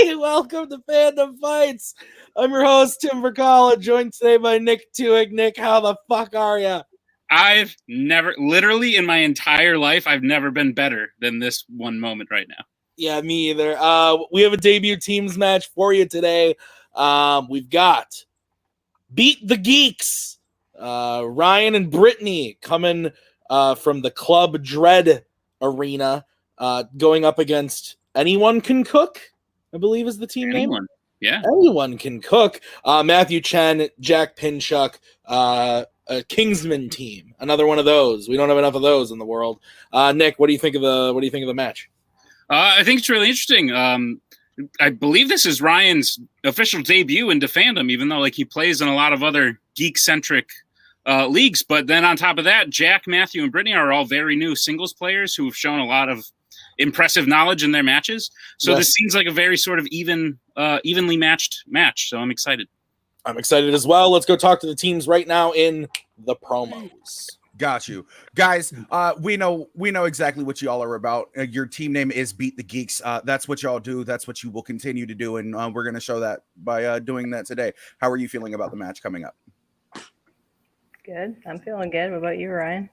Welcome to Fandom Fights. I'm your host, Tim Brzakala, joined today by Nick TWOHIG'S. Nick, how the fuck are you? I've never, literally in my entire life, I've never been better than this one moment right now. Yeah, me either. We have a debut teams match for you today. We've got Beat the Geeks. Ryan and Brittany coming from the Club Dread Arena, going up against Anyone Can Cook, I believe is the team name. Yeah. Anyone Can Cook. Matthew Chen, Jack Pinchuk, a Kingsman team. Another one of those. We don't have enough of those in the world. Nick, what do you think of the match? I think it's really interesting. I believe this is Ryan's official debut into Fandom, even though he plays in a lot of other geek-centric leagues. But then on top of that, Jack, Matthew, and Brittany are all very new singles players who have shown a lot of impressive knowledge in their matches. So This seems like a very sort of evenly matched match. So I'm excited. I'm excited as well. Let's go talk to the teams right now in the promos. Got you. Guys, we know exactly what y'all are about. Your team name is Beat the Geeks. That's what y'all do. That's what you will continue to do, and we're going to show that by doing that today. How are you feeling about the match coming up? Good. I'm feeling good. What about you, Ryan?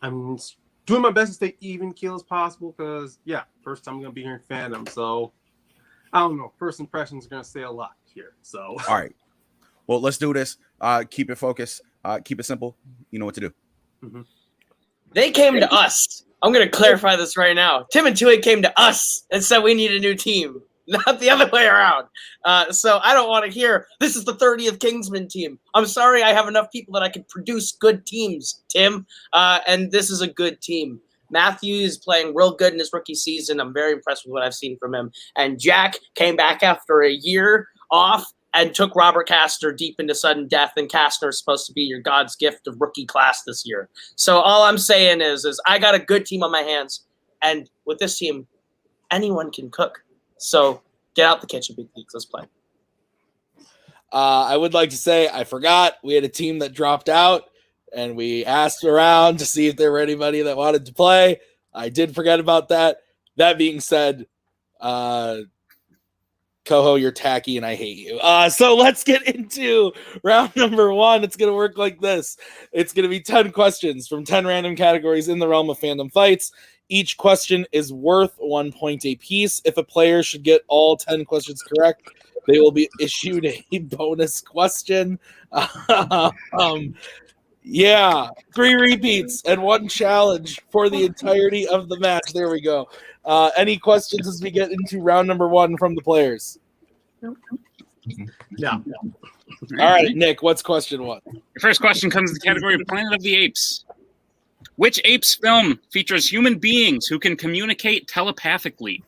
I'm doing my best to stay even keel as possible because, first time I'm going to be here in Fandom, so I don't know. First impressions are going to say a lot here. So, all right. Well, let's do this. Keep it focused. Keep it simple. You know what to do. Mm-hmm. They came to us. I'm going to clarify this right now. Tim and TWOHIG'S came to us and said we need a new team, not the other way around. So I don't want to hear, this is the 30th Kingsman team. I'm sorry I have enough people that I can produce good teams, Tim. And this is a good team. Matthew is playing real good in his rookie season. I'm very impressed with what I've seen from him. And Jack came back after a year off and took Robert Castner deep into sudden death, and Castner is supposed to be your God's gift of rookie class this year. So all I'm saying is I got a good team on my hands, and with this team, anyone can cook. So get out the kitchen, Big Geeks. Let's play. I would like to say I forgot we had a team that dropped out, and we asked around to see if there were anybody that wanted to play. I did forget about that. That being said, Koho, you're tacky and I hate you. So let's get into round number one. It's going to work like this. It's going to be 10 questions from 10 random categories in the realm of Fandom Fights. Each question is worth 1 point a piece. If a player should get all 10 questions correct, they will be issued a bonus question. 3 repeats and 1 challenge for the entirety of the match. There we go. Any questions as we get into round number 1 from the players? Yeah. All right, Nick, what's question 1? Your first question comes in the category of Planet of the Apes. Which Apes film features human beings who can communicate telepathically?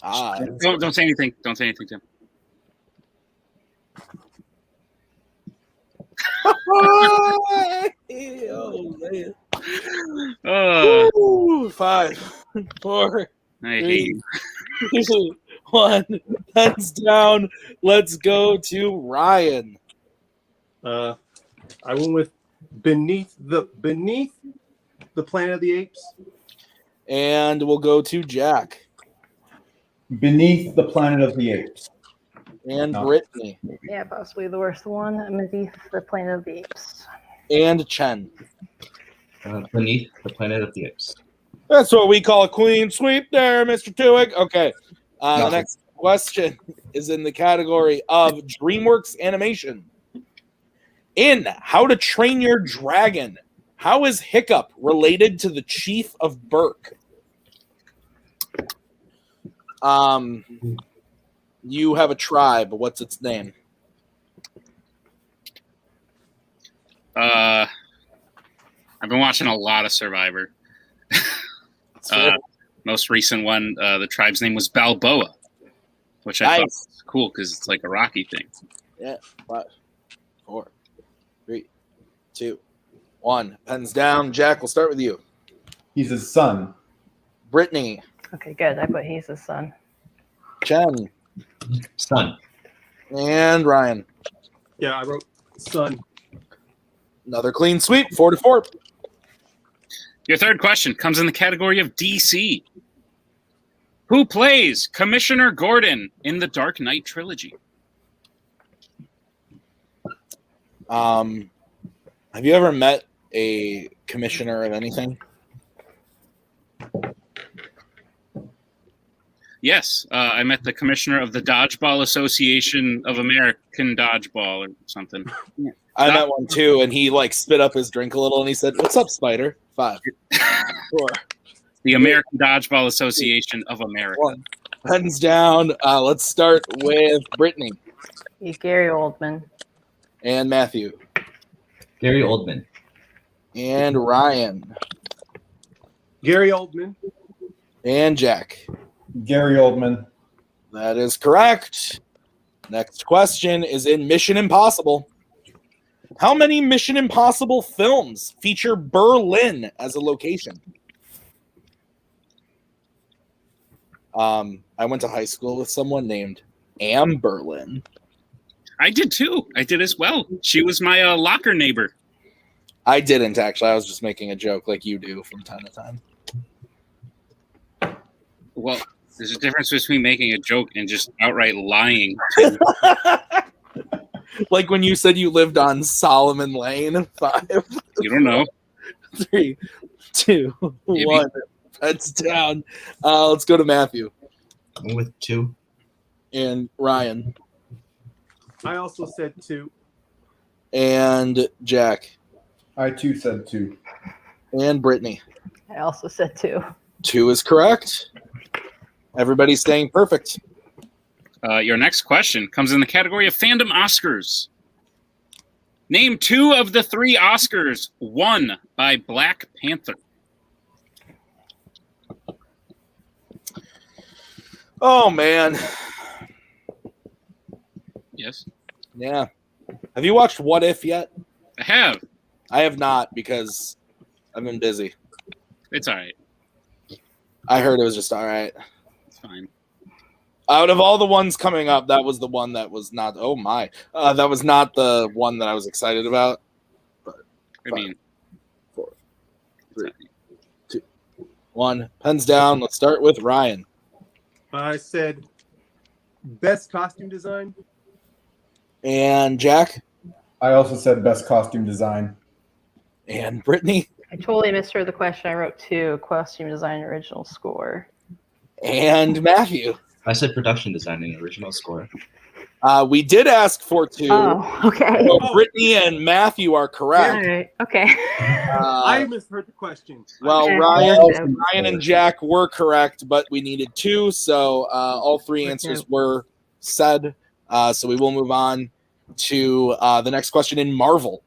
Don't say anything. Don't say anything, Tim. Oh, man. 5, 4, I hate 3, 2, 1. That's down. Let's go to Ryan. I went with Beneath the Planet of the Apes. And we'll go to Jack. Beneath the Planet of the Apes. And Brittany. Yeah, possibly the worst one. Beneath the Planet of the Apes. And Chen. Beneath the Planet of the Apes. That's what we call a clean sweep there, Mr. TWOHIG'S. Okay. The next question is in the category of DreamWorks animation. In How to Train Your Dragon, how is Hiccup related to the Chief of Berk? You have a tribe. What's its name? I've been watching a lot of Survivor. Most recent one, the tribe's name was Balboa, which I thought was cool because it's like a Rocky thing. Yeah. 5, 4, 3, 2, 1. Pens down. Jack, we'll start with you. He's his son. Brittany. Okay, good. I put he's his son. Chen. Son. And Ryan. Yeah, I wrote son. Another clean sweep. 4-4. Your third question comes in the category of DC. Who plays Commissioner Gordon in the Dark Knight trilogy? Have you ever met a commissioner of anything? Yes, I met the commissioner of the Dodgeball Association of American Dodgeball or something. I met one too, and he like spit up his drink a little, and he said, "What's up, Spider?" 5, 4. The American Dodgeball Association of America. 1. Pens down. Let's start with Brittany Gary Oldman. and Matthew Gary Oldman. and Ryan Gary Oldman. and Jack. Gary Oldman. That is correct. Next question is in Mission Impossible. How many Mission Impossible films feature Berlin as a location? I went to high school with someone named Am Berlin. I did too. I did as well. She was my locker neighbor. I didn't actually. I was just making a joke like you do from time to time. Well, there's a difference between making a joke and just outright lying. Like when you said you lived on Solomon Lane. 5, You don't know. 3, 2, Maybe. 1. That's down. Let's go to Matthew I'm with 2. and Ryan I also said 2. and Jack I too said 2. and Brittany. I also said 2. 2 is correct. Everybody's staying perfect. Your next question comes in the category of fandom Oscars. Name 2 of the 3 Oscars won by Black Panther. Oh man. Yes, Yeah. Have you watched What If yet? I have. I have not because I've been busy. It's all right. I heard it was just all right. It's fine. Out of all the ones coming up, that was the one that was not. Oh my, that was not the one that I was excited about. I mean, 4, 3, 2, 1. Pens down. Let's start with Ryan I said best costume design. and Jack I also said best costume design. and Brittany I totally misheard the question. I wrote 2, costume design original score. and Matthew. I said production design and original score. We did ask for 2. Oh, okay. So Brittany and Matthew are All correct. right. Okay. I misheard the question. Well, Okay. Ryan and Jack were correct, but we needed 2, so all 3 answers were said. So we will move on to the next question in Marvel.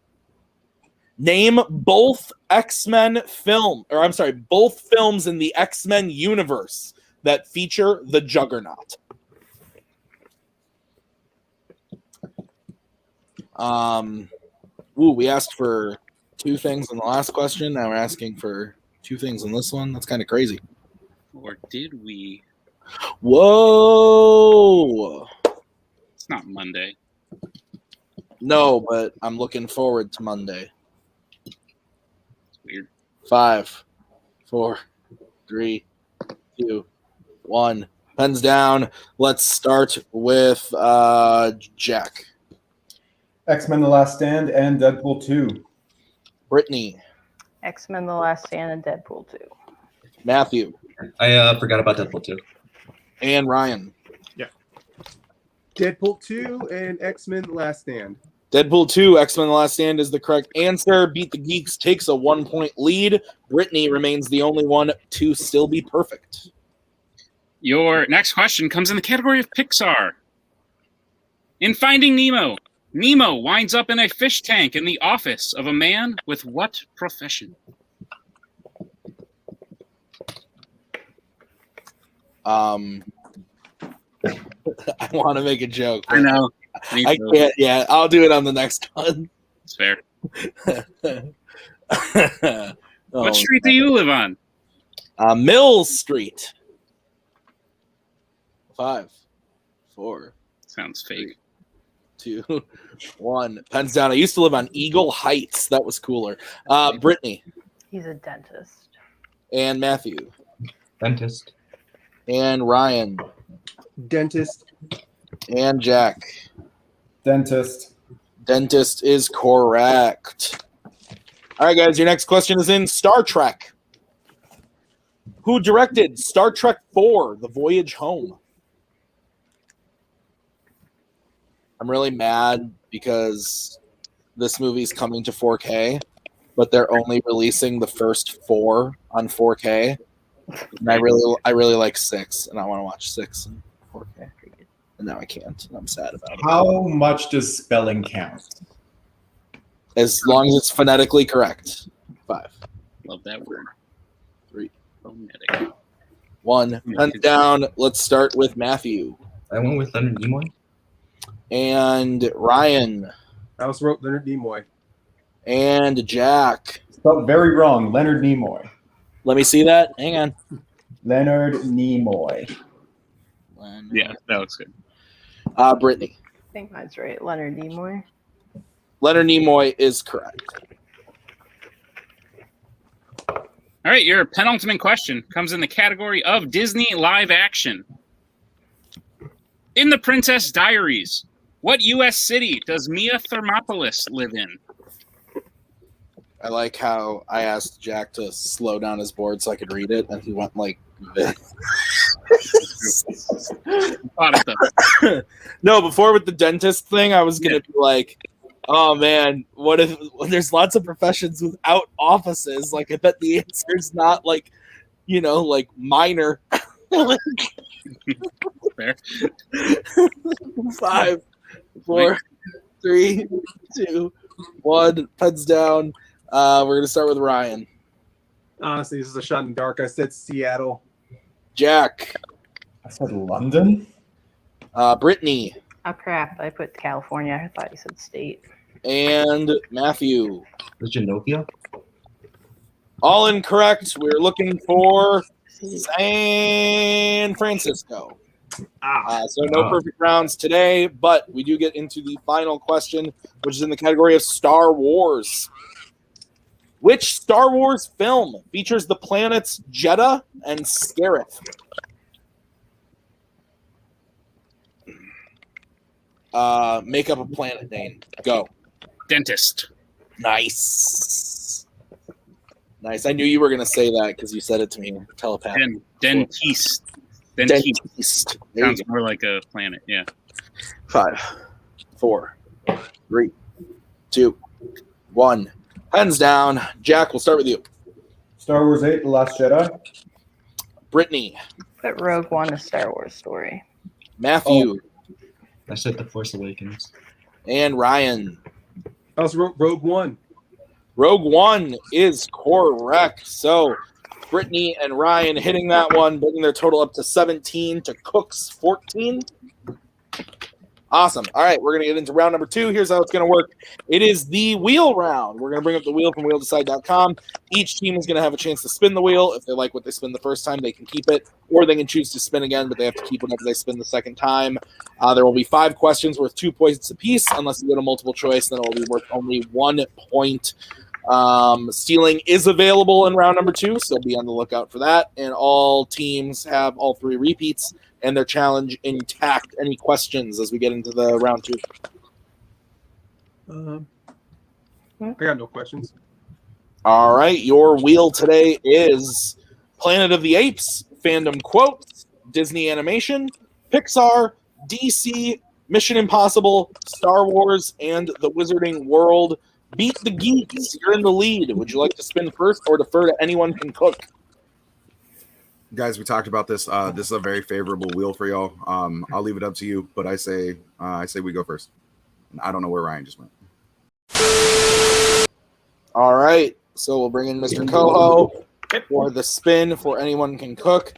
Name both X-Men both films in the X-Men universe that feature the Juggernaut. We asked for 2 things in the last question. Now we're asking for 2 things in this one. That's kind of crazy. or did we? Whoa! It's not Monday. No, but I'm looking forward to Monday. It's weird. 5, 4, 3, 2, 1. Pens down. Let's start with Jack. X-Men The Last Stand and Deadpool 2. Brittany. X-Men The Last Stand and Deadpool 2. Matthew. I forgot about Deadpool 2. And Ryan. Deadpool 2 and X-Men The Last Stand. Deadpool 2, X-Men The Last Stand is the correct answer. Beat the Geeks takes a 1-point lead. Brittany remains the only one to still be perfect. Your next question comes in the category of Pixar. In Finding Nemo, Nemo winds up in a fish tank in the office of a man with what profession? I want to make a joke. I know. I can't. Yeah, I'll do it on the next one. It's fair. Oh, What street do you live on? Mills Street. 5, 4, Sounds fake. 2, 1. Pens down. I used to live on Eagle Heights. That was cooler. Brittany He's a dentist. and Matthew. Dentist. And Ryan. Dentist. And Jack. Dentist. Dentist is correct. All right, guys, your next question is in Star Trek. Who directed Star Trek IV, The Voyage Home? I'm really mad because this movie's coming to 4K, but they're only releasing the first 4 on 4K. And I really like 6, and I want to watch 6 in 4K. And now I can't, and I'm sad about it. How much does spelling count? As long as it's phonetically correct. 5. Love that word. 3. Phonetic. 1. Hands down. Let's start with Matthew. I went with Leonard Nimoy. And Ryan. I also wrote Leonard Nimoy. And Jack. Spelled very wrong. Leonard Nimoy. Let me see that. Hang on. Leonard Nimoy. Yeah, that looks good. Brittany. I think mine's right. Leonard Nimoy. Leonard Nimoy is correct. All right, your penultimate question comes in the category of Disney live action. In The Princess Diaries, what U.S. city does Mia Thermopolis live in? I like how I asked Jack to slow down his board so I could read it, and he went like this. No, before with the dentist thing, I was going to be like, oh man, what if there's lots of professions without offices? Like, I bet the answer is not like, like minor. Fair. 5, 4, 3, 2, 1. Pens down. We're going to start with Ryan. Honestly, this is a shot in the dark. I said Seattle. Jack. I said London. Brittany. Oh crap! I put California. I thought you said state. And Matthew. Genovia. All incorrect. We're looking for San Francisco. So no perfect rounds today, but we do get into the final question, which is in the category of Star Wars. Which Star Wars film features the planets Jeddah and Scarif? Make up a planet name. Go. Dentist. Nice. Nice. I knew you were going to say that because you said it to me telepathically. Dentiste. Dentiste. Sounds more like a planet, yeah. 5, 4, 3, 2, 1. Hands down. Jack, we'll start with you. Star Wars 8, The Last Jedi. Brittany. Put Rogue One, a Star Wars story. Matthew. I said The Force Awakens. And Ryan. I also wrote Rogue One. Rogue One is correct. So Brittany and Ryan hitting that one, bringing their total up to 17 to Cook's 14. Awesome. All right, we're going to get into round number 2. Here's how it's going to work. It is the wheel round. We're going to bring up the wheel from wheeldecide.com. Each team is going to have a chance to spin the wheel. If they like what they spin the first time, they can keep it, or they can choose to spin again, but they have to keep whatever they spin the second time. There will be 5 questions worth 2 points apiece. Unless you go to multiple choice, then it will be worth only 1 point. Stealing is available in round number 2, so be on the lookout for that. And all teams have all 3 repeats and their challenge intact. Any questions as we get into the round 2? I got no questions. All right, your wheel today is Planet of the Apes, Fandom quotes, Disney Animation, Pixar, DC, Mission Impossible, Star Wars, and the Wizarding World. Beat the Geeks. You're in the lead. Would you like to spin first or defer to anyone can cook? Guys, we talked about this. This is a very favorable wheel for y'all. I'll leave it up to you, but I say we go first. I don't know where Ryan just went. All right, so we'll bring in Mr. Koho for the spin for anyone can cook.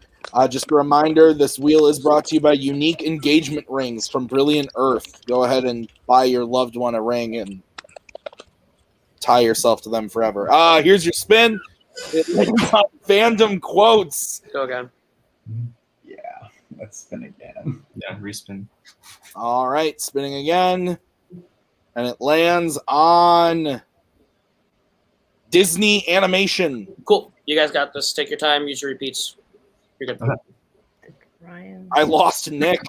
Just a reminder, this wheel is brought to you by Unique Engagement Rings from Brilliant Earth. Go ahead and buy your loved one a ring and tie yourself to them forever. Here's your spin. Fandom quotes. Go again. Yeah, let's spin again. Yeah, respin. All right, spinning again. And it lands on Disney Animation. Cool. You guys got this. Take your time. Use your repeats. You're good. Ryan. I lost Nick.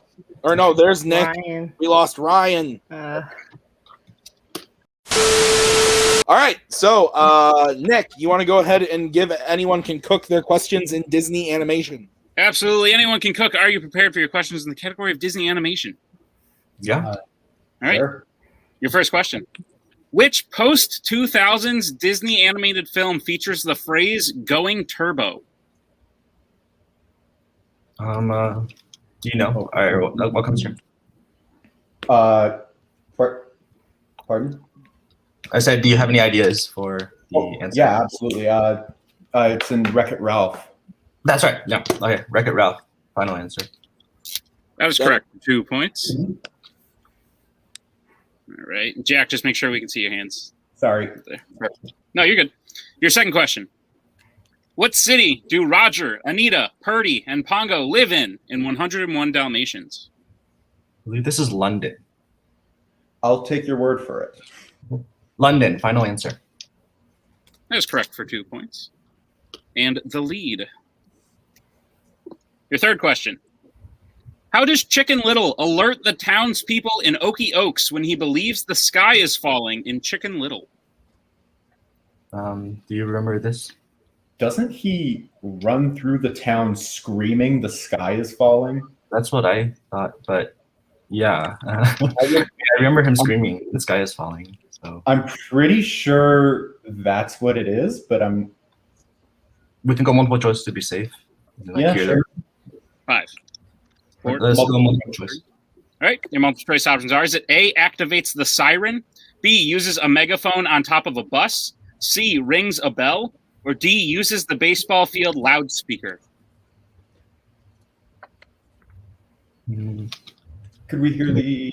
Or no, there's Nick. Ryan. We lost Ryan. Uh, All right, so Nick, you want to go ahead and give Anyone Can Cook their questions in Disney animation? Absolutely. Anyone can cook. Are you prepared for your questions in the category of Disney animation? Yeah. All right. Sure. Your first question. Which post-2000s Disney animated film features the phrase "going turbo"? Do you know? All right, what comes here? Pardon? I said, do you have any ideas for the answer? Yeah, absolutely. It's in Wreck-It Ralph. That's right. Yeah. Okay. Wreck-It Ralph. Final answer. That is correct. 2 points. All right. Jack, just make sure we can see your hands. Sorry. No, you're good. Your second question. What city do Roger, Anita, Purdy, and Pongo live in 101 Dalmatians? I believe this is London. I'll take your word for it. London. Final answer. That is correct for 2 points. And the lead. Your third question. How does Chicken Little alert the townspeople in Oaky Oaks when he believes the sky is falling in Chicken Little? Do you remember this? Doesn't he run through the town screaming the sky is falling? That's what I thought, but yeah. I remember him screaming, the sky is falling. So I'm pretty sure that's what it is, but we can go multiple choice to be safe. yeah, sure. 5. 4. Let's go multiple choice. All right. Your multiple choice options are: is it A, activates the siren, B, uses a megaphone on top of a bus, C, rings a bell, or D, uses the baseball field loudspeaker? Could we hear the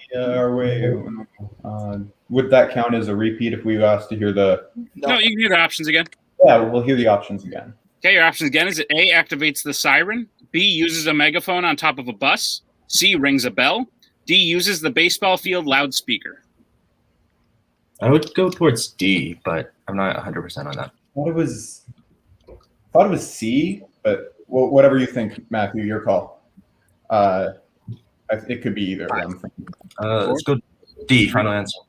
would that count as a repeat if we were asked to hear the? No, you can hear the options again. Yeah, we'll hear the options again. Okay, your options again. Is it A, activates the siren, B, uses a megaphone on top of a bus, C, rings a bell, D, uses the baseball field loudspeaker? I would go towards D, but I'm not 100% on that. Thought it was C, but whatever you think, Matthew, your call. It could be either of them. Let's go D, final answer.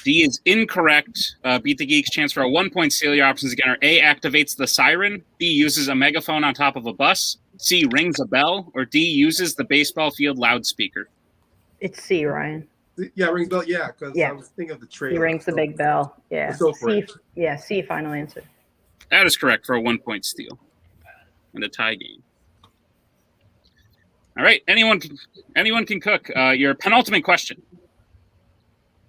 D is incorrect. Beat the Geeks chance for a 1 point steal. Your options again are A, activates the siren, B, uses a megaphone on top of a bus, C, rings a bell, or D, uses the baseball field loudspeaker. it's C, Ryan. Yeah, rings bell. Yeah, because Yeah. I was thinking of the trailer. He rings the big bell. Yeah. Let's go for C, it. yeah, C, final answer. That is correct for a 1 point steal and a tie game. All right, anyone can cook. Your penultimate question.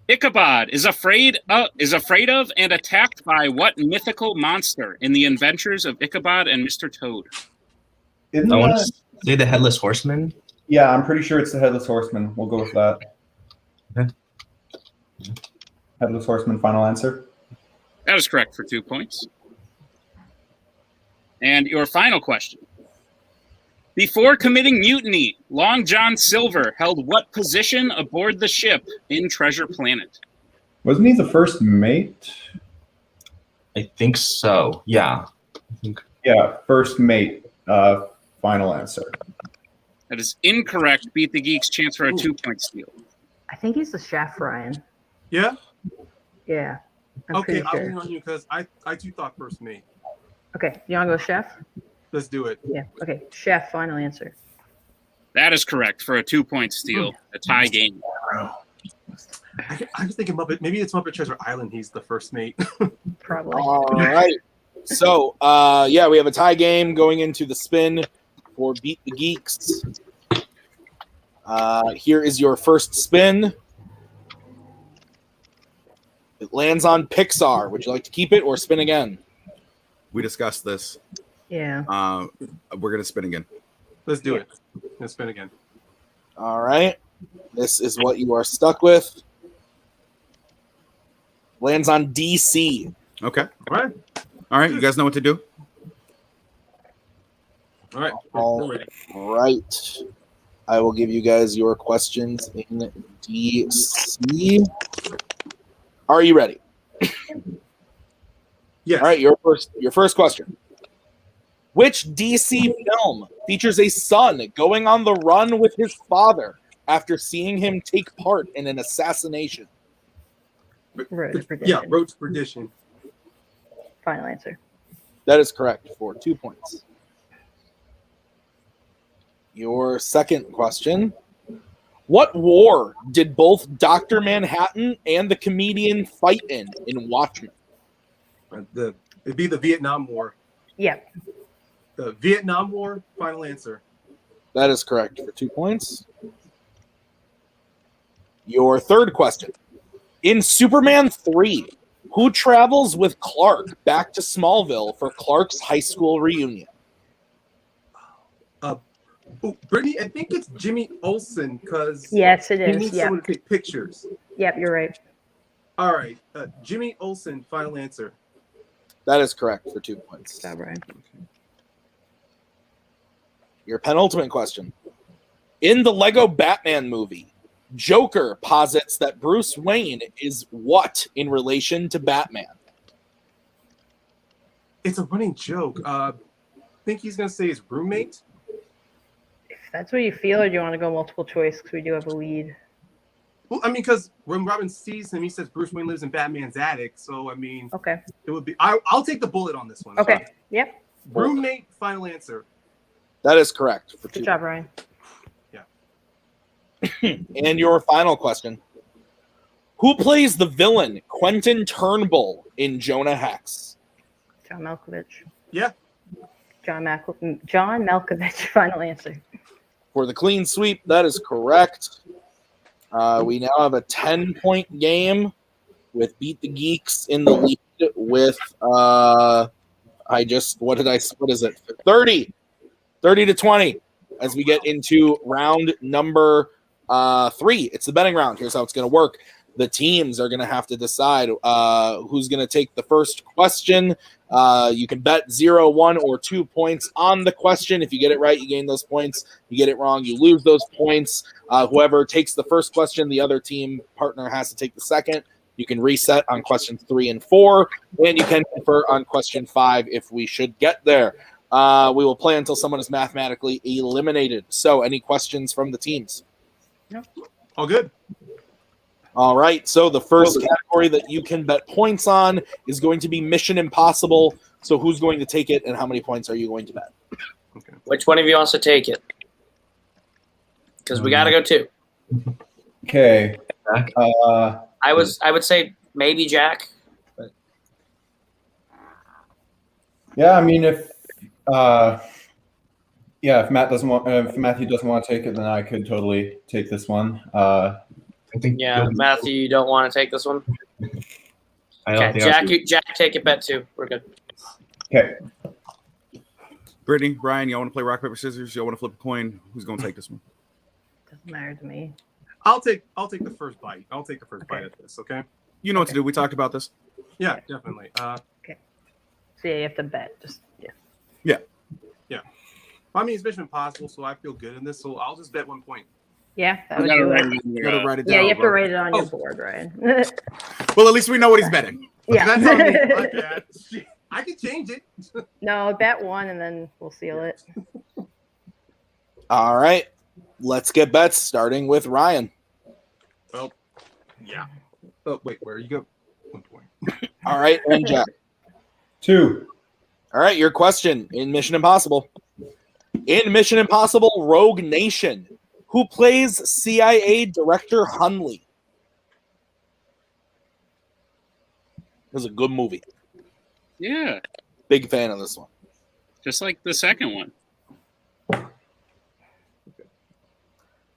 Ichabod is afraid of and attacked by what mythical monster in the adventures of Ichabod and Mr. Toad? Isn't I want that- to say the Headless Horseman. Yeah, I'm pretty sure it's the Headless Horseman. We'll go with that. Okay. Headless Horseman, final answer. That is correct for 2 points. And your final question. Before committing mutiny, Long John Silver held what position aboard the ship in Treasure Planet? Wasn't he the first mate? I think so. Yeah. Yeah, first mate. Final answer. That is incorrect. Beat the Geeks chance for a 2 point steal. I think he's the chef, Ryan. Yeah. Yeah. I'm Okay, pretty I'll sure. lean on you because I too thought first mate. Okay, you want to go chef? Let's do it. Yeah. Okay, chef, final answer. That is correct for a 2 point steal, a tie game. I was thinking Muppet. Maybe it's Muppet Treasure Island. He's the first mate. Probably. All right. So, yeah, we have a tie game going into the spin for Beat the Geeks. Here is your first spin. It lands on Pixar. Would you like to keep it or spin again? We discussed this. Yeah. We're gonna spin again. Let's do it. Let's spin again. All right. This is what you are stuck with. Lands on DC. Okay. All right. All right. You guys know what to do. All right. All We're ready. right. I will give you guys your questions in DC. Are you ready? Yes. All right, your first question. Which DC film features a son going on the run with his father after seeing him take part in an assassination? Road to Perdition. Yeah, Road to Perdition. Final answer. That is correct for 2 points. Your second question. What war did both Dr. Manhattan and the comedian fight in Watchmen? It'd be the Vietnam War. Yep. The Vietnam War, final answer. That is correct for 2 points. Your third question. In Superman 3, who travels with Clark back to Smallville for Clark's high school reunion? Brittany, I think it's Jimmy Olsen because Yes, it he is. needs Yep. someone to take pictures. Yep, you're right. All right, Jimmy Olsen, final answer. That is correct for 2 points. Good job, Brian. Your penultimate question. In the Lego Batman movie, Joker posits that Bruce Wayne is what in relation to Batman? It's a running joke. I think he's gonna say his roommate. If that's what you feel, or do you want to go multiple choice? Because we do have a lead. Well, I mean, because when Robin sees him, he says Bruce Wayne lives in Batman's attic. So I mean, Okay. it would be. I'll take the bullet on this one. Okay. Yep. Roommate, final answer. That is correct for 2 Good job, Ryan. And your final question. Who plays the villain Quentin Turnbull in Jonah Hex? John Malkovich. Yeah. John Malkovich. Final answer. For the clean sweep, that is correct. We now have a 10-point game with Beat the Geeks in the lead with what is it? 30 to 20 as we get into round number 3. It's the betting round. Here's how it's going to work. The teams are going to have to decide who's going to take the first question. You can bet 0, 1, or 2 points on the question. If you get it right, you gain those points. You get it wrong, you lose those points. Whoever takes the first question, the other team partner has to take the second. You can reset on questions 3 and 4, and you can confer on question 5 if we should get there. We will play until someone is mathematically eliminated. So, any questions from the teams? No. All good. All right. So, the first category that you can bet points on is going to be Mission Impossible. So, who's going to take it, and how many points are you going to bet? Okay. Which one of you wants to take it? Because we got to go 2. Okay. I would say maybe Jack. But Yeah, I mean, if Matthew doesn't want to take it, then I could totally take this one. I think. yeah, Matthew, you don't want to take this one. I don't Okay, think Jack, take it bet 2. We're good. Okay. Brittany, Ryan, y'all want to play rock, paper, scissors? Y'all want to flip a coin? Who's going to take this one? Doesn't matter to me. I'll take the first bite. I'll take the first bite at this. Okay. You know what to do. We talked about this. Yeah, definitely. So yeah, you have to bet. Just yeah. I mean, it's Mission Impossible, so I feel good in this. So I'll just bet 1 point. Yeah, that We would gotta do write it. it in You your, gotta write it down. Yeah, you have to bro. write it on your board, Ryan. Well, at least we know what he's betting. Yeah. That's on me. My bad. Shit. I can change it. No, bet 1 and then we'll seal it. All right. Let's get bets, starting with Ryan. Well, yeah. Oh, wait, where you go? 1 point. All right. And Jack. 2. All right. Your question in Mission Impossible. In Mission Impossible Rogue Nation, who plays CIA Director Hunley? It was a good movie. yeah, Big fan of this one. just like the second one.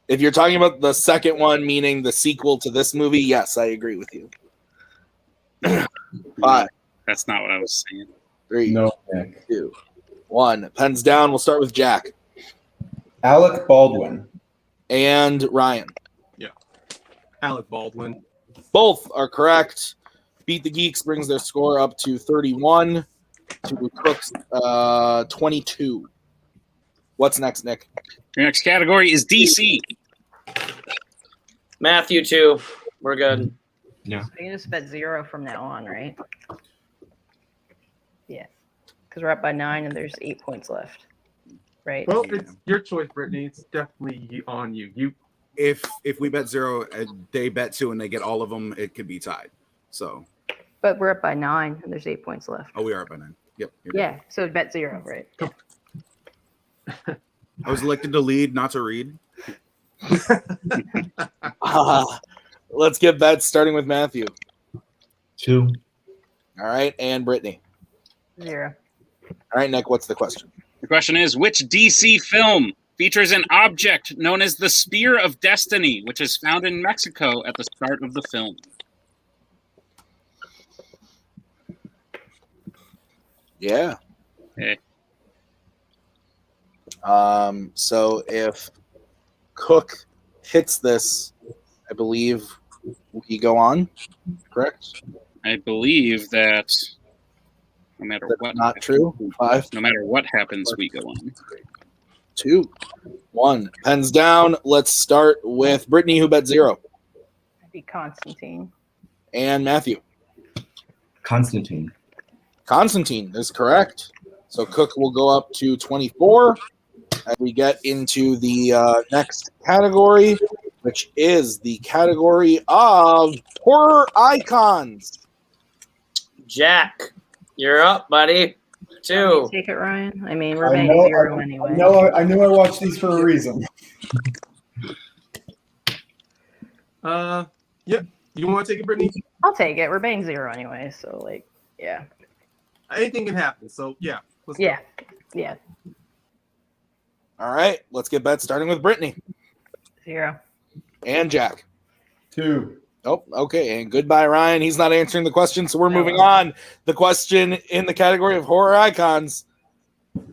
If you're talking about the second one, meaning the sequel to this movie, yes, I agree with you. 5, That's not what I was saying. 3, No, Nick. 2, 1. Pens down. We'll start with Jack Alec Baldwin. and Ryan. Alec Baldwin. Both are correct. Beat the Geeks brings their score up to 31 to Cook's 22. What's next, Nick? Your next category is DC. Matthew 2. We're good. So you just bet 0 from now on, right? Yeah. because we're up by 9 and there's 8 points left. Right. Well, it's your choice, Brittany. It's definitely on you. If we bet 0, they bet 2, and they get all of them, it could be tied. So. But we're up by 9 and there's 8 points left. Oh, we are up by 9. Yep. Yeah. So bet 0, right? I was elected to lead, not to read. Let's get bets starting with Matthew. 2. All right, and Brittany. 0. All right, Nick, what's the question? The question is, which DC film features an object known as the Spear of Destiny, which is found in Mexico at the start of the film? Yeah. Okay. So if Cook hits this, I believe we go on, correct? I believe that no matter That's what, not true. 5, no matter what happens, we go on. 2, 1. Pens down. Let's start with Brittany, who bet 0, That'd be Constantine. and Matthew. Constantine. Constantine is correct. So Cook will go up to 24 as we get into the next category, which is the category of horror icons. Jack, you're up, buddy. 2. Take it, Ryan. I mean, we're I betting know, 0 I anyway. know, I knew I watched these for a reason. Yep. You want to take it, Brittany? I'll take it. We're betting 0 anyway. So, like, yeah. Anything can happen. So yeah. Let's go. Yeah. Yeah. All right, let's get bets starting with Brittany 0. and Jack. 2. Oh, okay. And goodbye, Ryan. He's not answering the question, so we're moving on. The question in the category of horror icons: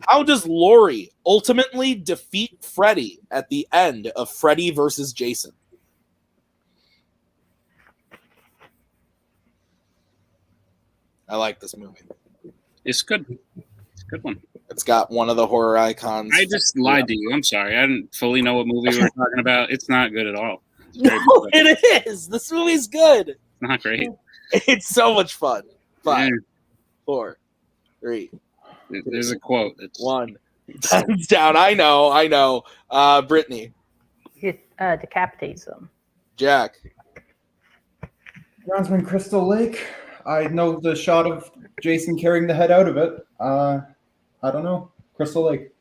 how does Laurie ultimately defeat Freddy at the end of Freddy versus Jason? I like this movie. It's good. It's a good one. It's got one of the horror icons. I just lied to you. I'm sorry. I didn't fully know what movie we were talking about. It's not good at all. It's No, very good. it is. This movie's good. It's not great. It's so much fun. 5, Yeah. 4, 3, There's a quote. It's 1. Pens down. I know. Brittany, He decapitates them. Jack, Groundsman Crystal Lake. I know the shot of Jason carrying the head out of it. I don't know. Crystal Lake.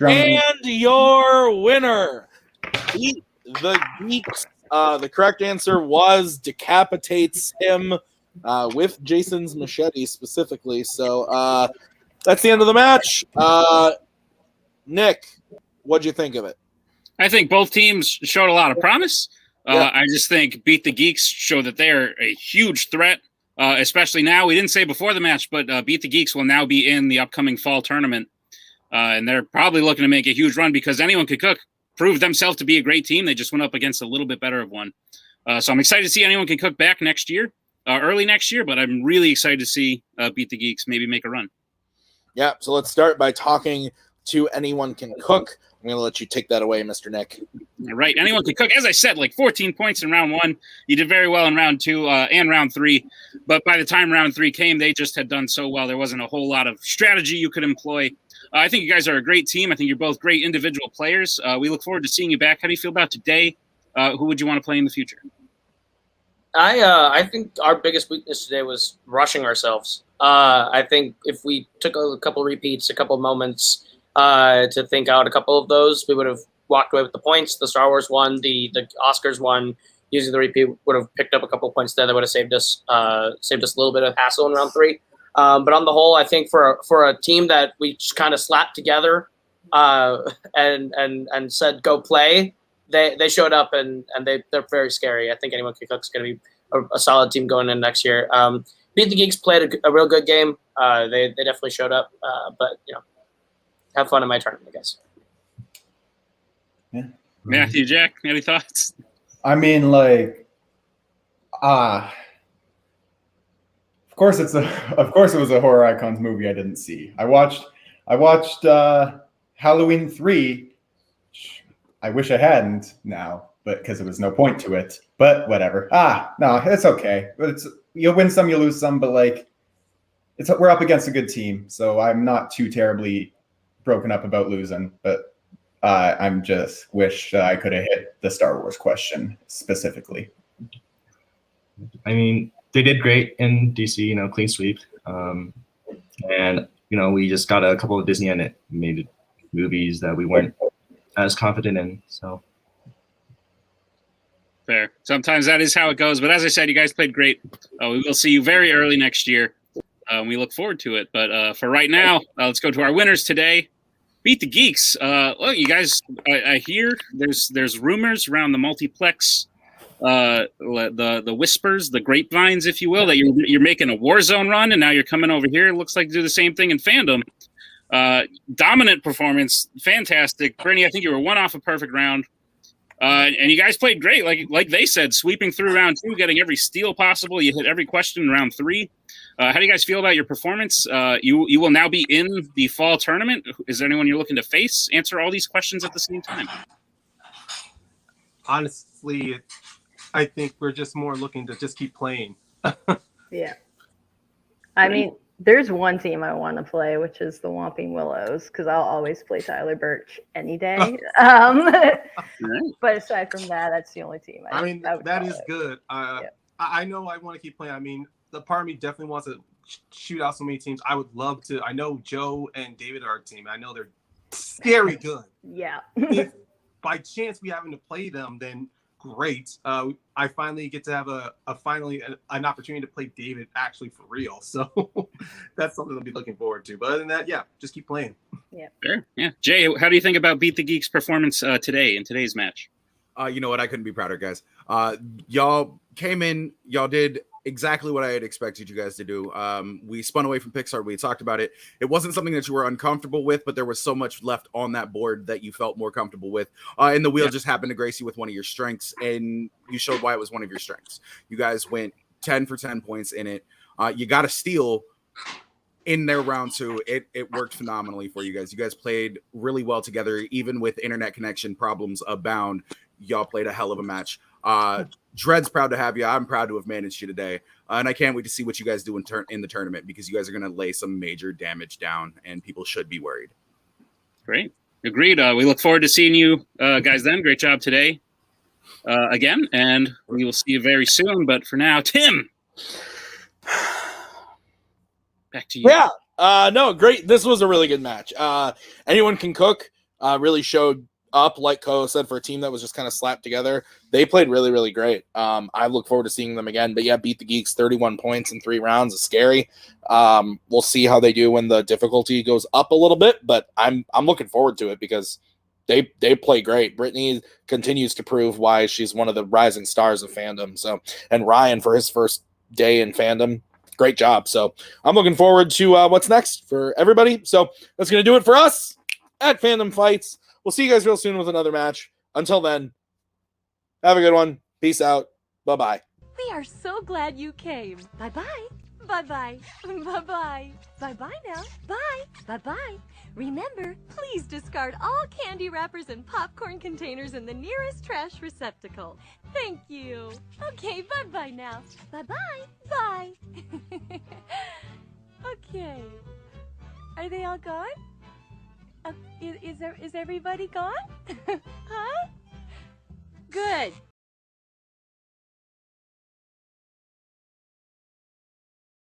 and your winner, Beat the Geeks. The correct answer was decapitates him with Jason's machete specifically. So that's the end of the match. Nick, what'd you think of it? I think both teams showed a lot of promise. Yeah. I just think Beat the Geeks show that they're a huge threat, especially now. We didn't say before the match, but Beat the Geeks will now be in the upcoming fall tournament. And they're probably looking to make a huge run because Anyone Could Cook proved themselves to be a great team. They just went up against a little bit better of one. So I'm excited to see Anyone Can Cook back next year, early next year, but I'm really excited to see Beat the Geeks maybe make a run. Yeah, so let's start by talking to Anyone Can Cook. I'm going to let you take that away, Mr. Nick. All right. Anyone Can Cook. As I said, like 14 points in round 1. You did very well in round 2 and round 3. But by the time round 3 came, they just had done so well. There wasn't a whole lot of strategy you could employ. I think you guys are a great team. I think you're both great individual players. We look forward to seeing you back. How do you feel about today? Who would you want to play in the future? I think our biggest weakness today was rushing ourselves. I think if we took a couple repeats, a couple moments to think out a couple of those, we would have walked away with the points. The Star Wars one, the Oscars one, using the repeat would have picked up a couple of points there that would have saved us a little bit of hassle in round 3. But on the whole, I think for a team that we just kind of slapped together and said go play, they showed up and they're very scary. I think Anyone Can Cook's going to be a solid team going in next year. Beat the Geeks played a real good game. They definitely showed up. But have fun in my tournament, I guess. Yeah. Matthew, Jack, any thoughts? I mean, like, of course it was a horror icons movie I didn't see. I watched Halloween 3. I wish I hadn't now, but because there was no point to it. But whatever. No, it's okay. You win some, you lose some, but like, we're up against a good team, so I'm not too terribly broken up about losing, but I'm just wish I could have hit the Star Wars question specifically. I mean, they did great in DC, clean sweep. And, we just got a couple of Disney animated movies that we weren't as confident in, so. Fair. Sometimes that is how it goes. But as I said, you guys played great. We will see you very early next year. We look forward to it. But for right now, let's go to our winners today. Beat the Geeks. Look, you guys, I hear there's rumors around the Multiplex, the whispers, the grapevines, if you will, that you're making a Warzone run, and now you're coming over here. It looks like to do the same thing in Fandom. Dominant performance, fantastic. Brittany, I think you were one off a perfect round. And you guys played great, like they said, sweeping through round 2, getting every steal possible. You hit every question in round 3. How do you guys feel about your performance? You will now be in the fall tournament. Is there anyone you're looking to face? Answer all these questions at the same time. Honestly, I think we're just more looking to just keep playing. Yeah. I mean, there's one team I want to play, which is the Whomping Willows, because I'll always play Tyler Birch any day. But aside from that, that's the only team. I mean, that is good. I know I want to keep playing. I mean, the part of me definitely wants to shoot out so many teams. I would love to. I know Joe and David are a team. I know they're scary good. Yeah. If by chance we happen to play them, then great. I finally get to have an opportunity to play David actually for real. So that's something I'll be looking forward to. But other than that, yeah, just keep playing. Yeah. Sure. Yeah. Jay, how do you think about Beat the Geeks' performance today in today's match? You know what? I couldn't be prouder, guys. Y'all came in. Y'all did exactly what I had expected you guys to do. We spun away from Pixar. We talked about it. It wasn't something that you were uncomfortable with, but there was so much left on that board that you felt more comfortable with. And the wheel just happened to grace you with one of your strengths, and you showed why it was one of your strengths. You guys went 10 for 10 points in it. You got a steal in their round 2. It worked phenomenally for you guys. You guys played really well together, even with internet connection problems abound. Y'all played a hell of a match. Dred's proud to have you. I'm proud to have managed you today. And I can't wait to see what you guys do in the tournament, because you guys are going to lay some major damage down, and people should be worried. Great. Agreed. We look forward to seeing you guys then. Great job today again, and we will see you very soon. But for now, Tim, back to you. Yeah. No, great. This was a really good match. Anyone can cook. Really showed up, like Koho said, for a team that was just kind of slapped together. They played really, really great. I look forward to seeing them again. But yeah, Beat the Geeks, 31 points in 3 rounds is scary. We'll see how they do when the difficulty goes up a little bit, but I'm looking forward to it because they play great. Brittany continues to prove why she's one of the rising stars of Fandom. So, and Ryan for his first day in Fandom, great job. So I'm looking forward to what's next for everybody. So that's going to do it for us at Fandom Fights. We'll see you guys real soon with another match. Until then, have a good one. Peace out. Bye-bye. We are so glad you came. Bye-bye. Bye-bye. Bye-bye. Bye-bye now. Bye. Bye-bye. Remember, please discard all candy wrappers and popcorn containers in the nearest trash receptacle. Thank you. Okay, bye-bye now. Bye-bye. Bye. Okay. Are they all gone? Is everybody gone? Huh? Good.